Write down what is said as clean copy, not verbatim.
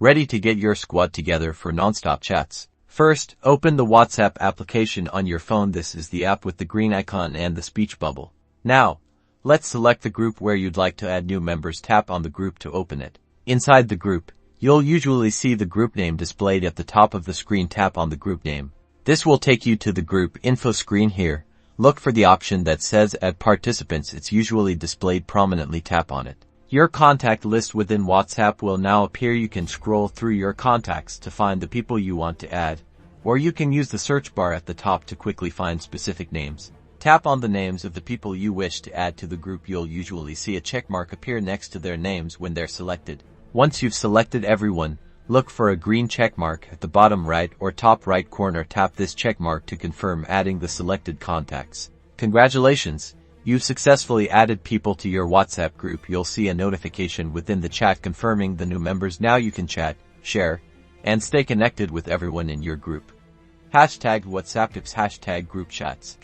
ready to get your squad together for non-stop chats. First, open the WhatsApp application on your phone. This is the app with the green icon and the speech bubble. Now, let's select the group where you'd like to add new members. Tap on the group to open it. Inside the group, you'll usually see the group name displayed at the top of the screen. Tap on the group name. This will take you to the group info screen here. Look for the option that says Add Participants. It's usually displayed prominently. Tap on it. Your contact list within WhatsApp will now appear. You can scroll through your contacts to find the people you want to add, or you can use the search bar at the top to quickly find specific names. Tap on the names of the people you wish to add to the group. You'll usually see a check mark appear next to their names when they're selected. Once you've selected everyone, look for a green check mark at the bottom right or top right corner. Tap this check mark to confirm adding the selected contacts. Congratulations! You've successfully added people to your WhatsApp group. You'll see a notification within the chat confirming the new members. Now you can chat, share, and stay connected with everyone in your group. #WhatsApp Tips #Group Chats